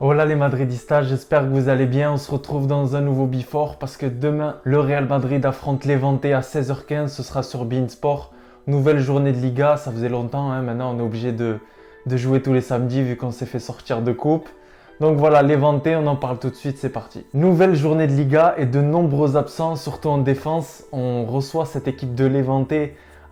Hola les Madridistas, j'espère que vous allez bien. On se retrouve dans un nouveau Before parce que demain, le Real Madrid affronte Levante à 16h15. Ce sera sur beIN Sport. Nouvelle journée de Liga, ça faisait longtemps. Maintenant, on est obligé de jouer tous les samedis vu qu'on s'est fait sortir de coupe. Donc voilà, Levante, on en parle tout de suite, c'est parti. Nouvelle journée de Liga et de nombreux absents, surtout en défense. On reçoit cette équipe de Levante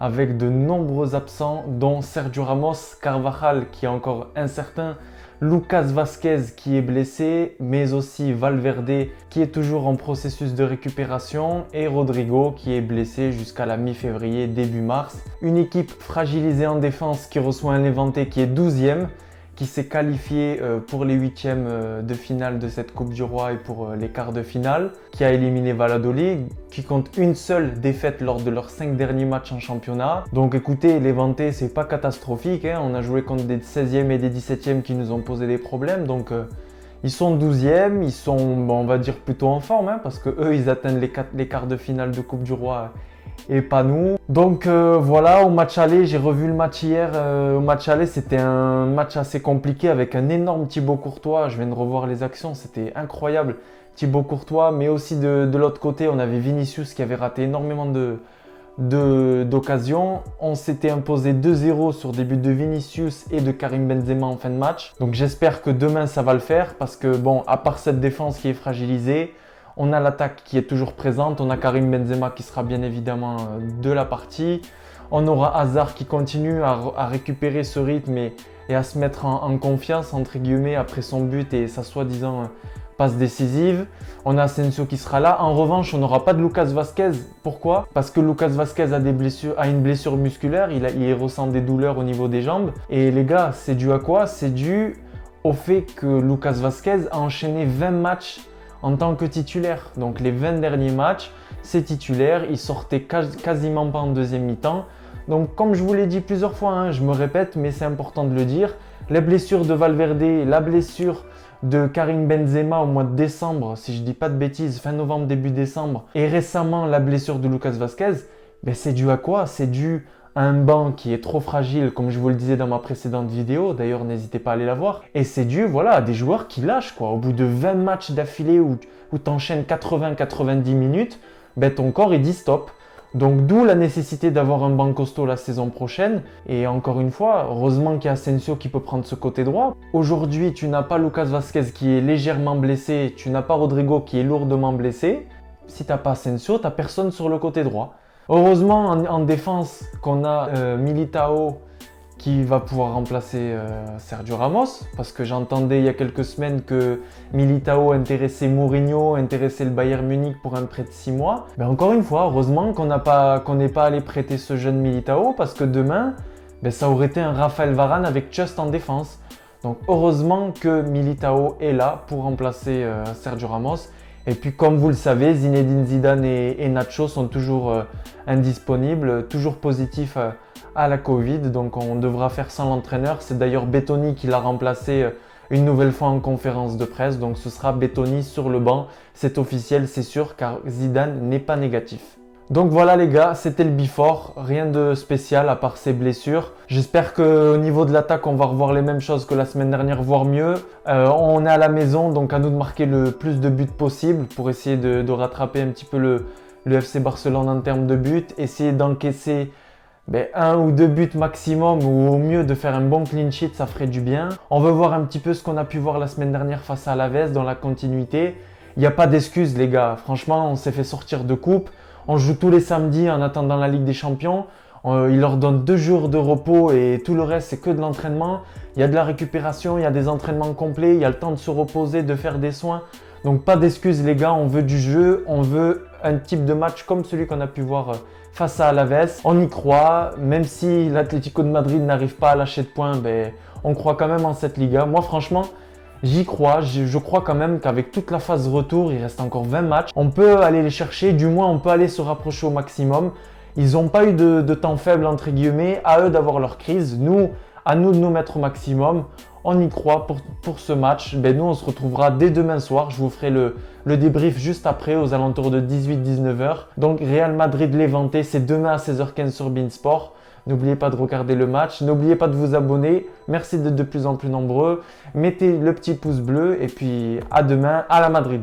avec de nombreux absents, dont Sergio Ramos, Carvajal qui est encore incertain, Lucas Vázquez qui est blessé, mais aussi Valverde qui est toujours en processus de récupération et Rodrigo qui est blessé jusqu'à la mi-février, début mars. Une équipe fragilisée en défense qui reçoit un Levante qui est 12e, qui s'est qualifié pour les huitièmes de finale de cette Coupe du Roi et pour les quarts de finale, qui a éliminé Valladolid, qui compte une seule défaite lors de leurs 5 derniers matchs en championnat. Donc écoutez, Levante, c'est pas catastrophique, hein. On a joué contre des 16e et des 17e qui nous ont posé des problèmes, donc ils sont 12e, ils sont, on va dire, plutôt en forme, hein, parce que eux, ils atteignent les quarts de finale de Coupe du Roi et pas nous. Donc voilà, au match aller, j'ai revu le match hier. Au match aller, c'était un match assez compliqué avec un énorme Thibaut Courtois. Je viens de revoir les actions, c'était incroyable. Thibaut Courtois, mais aussi de l'autre côté, on avait Vinicius qui avait raté énormément d'occasions. On s'était imposé 2-0 sur des buts de Vinicius et de Karim Benzema en fin de match. Donc j'espère que demain ça va le faire parce que bon, à part cette défense qui est fragilisée, on a l'attaque qui est toujours présente, on a Karim Benzema qui sera bien évidemment de la partie. On aura Hazard qui continue à récupérer ce rythme et à se mettre en confiance entre guillemets après son but et sa soi-disant passe décisive. On a Asensio qui sera là. En revanche, on n'aura pas de Lucas Vázquez. Pourquoi? Parce que Lucas Vázquez a une blessure musculaire, il ressent des douleurs au niveau des jambes. Et les gars, c'est dû à quoi? C'est dû au fait que Lucas Vázquez a enchaîné 20 matchs en tant que titulaire. Donc les 20 derniers matchs, c'est titulaire, il sortait quasiment pas en deuxième mi-temps. Donc comme je vous l'ai dit plusieurs fois, hein, je me répète, mais c'est important de le dire, la blessure de Valverde, la blessure de Karim Benzema au mois de décembre, si je dis pas de bêtises, fin novembre, début décembre, et récemment la blessure de Lucas Vázquez, ben c'est dû à quoi? C'est dû à un banc qui est trop fragile, comme je vous le disais dans ma précédente vidéo, d'ailleurs n'hésitez pas à aller la voir, et c'est dû voilà, à des joueurs qui lâchent quoi. Au bout de 20 matchs d'affilée où tu enchaînes 80-90 minutes, ben ton corps il dit stop. Donc d'où la nécessité d'avoir un banc costaud la saison prochaine. Et encore une fois, heureusement qu'il y a Asensio qui peut prendre ce côté droit. Aujourd'hui, tu n'as pas Lucas Vázquez qui est légèrement blessé, tu n'as pas Rodrigo qui est lourdement blessé. Si tu n'as pas Asensio, tu n'as personne sur le côté droit. Heureusement en défense qu'on a Militao qui va pouvoir remplacer Sergio Ramos, parce que j'entendais il y a quelques semaines que Militao intéressait Mourinho, intéressait le Bayern Munich pour un prêt de 6 mois. Ben encore une fois, heureusement qu'on n'est pas allé prêter ce jeune Militao, parce que demain, ben ça aurait été un Raphaël Varane avec Just en défense. Donc heureusement que Militao est là pour remplacer Sergio Ramos. Et puis comme vous le savez, Zinedine Zidane et Nacho sont toujours indisponibles, toujours positifs à la Covid. Donc on devra faire sans l'entraîneur. C'est d'ailleurs Bettoni qui l'a remplacé une nouvelle fois en conférence de presse. Donc ce sera Bettoni sur le banc. C'est officiel, c'est sûr, car Zidane n'est pas négatif. Donc voilà les gars, c'était le before, rien de spécial à part ces blessures. J'espère qu'au niveau de l'attaque, on va revoir les mêmes choses que la semaine dernière, voire mieux. On est à la maison, donc à nous de marquer le plus de buts possible pour essayer de rattraper un petit peu le FC Barcelone en termes de buts. Essayer d'encaisser un ou deux buts maximum ou au mieux de faire un bon clean sheet, ça ferait du bien. On veut voir un petit peu ce qu'on a pu voir la semaine dernière face à Alavés dans la continuité. Il n'y a pas d'excuses les gars, franchement on s'est fait sortir de coupe. On joue tous les samedis en attendant la Ligue des Champions. Ils leur donnent 2 jours de repos et tout le reste, c'est que de l'entraînement. Il y a de la récupération, il y a des entraînements complets, il y a le temps de se reposer, de faire des soins. Donc pas d'excuses les gars, on veut du jeu, on veut un type de match comme celui qu'on a pu voir face à Alavés. On y croit, même si l'Atlético de Madrid n'arrive pas à lâcher de points, on croit quand même en cette Liga. Moi franchement, j'y crois, je crois quand même qu'avec toute la phase retour, il reste encore 20 matchs. On peut aller les chercher, du moins on peut aller se rapprocher au maximum. Ils n'ont pas eu de temps faible entre guillemets, à eux d'avoir leur crise. Nous, à nous de nous mettre au maximum. On y croit pour ce match. Nous on se retrouvera dès demain soir. Je vous ferai le débrief juste après aux alentours de 18-19h. Donc Real Madrid Levante, c'est demain à 16h15 sur beIN Sport. N'oubliez pas de regarder le match. N'oubliez pas de vous abonner. Merci d'être de plus en plus nombreux. Mettez le petit pouce bleu et puis à demain à la Madrid.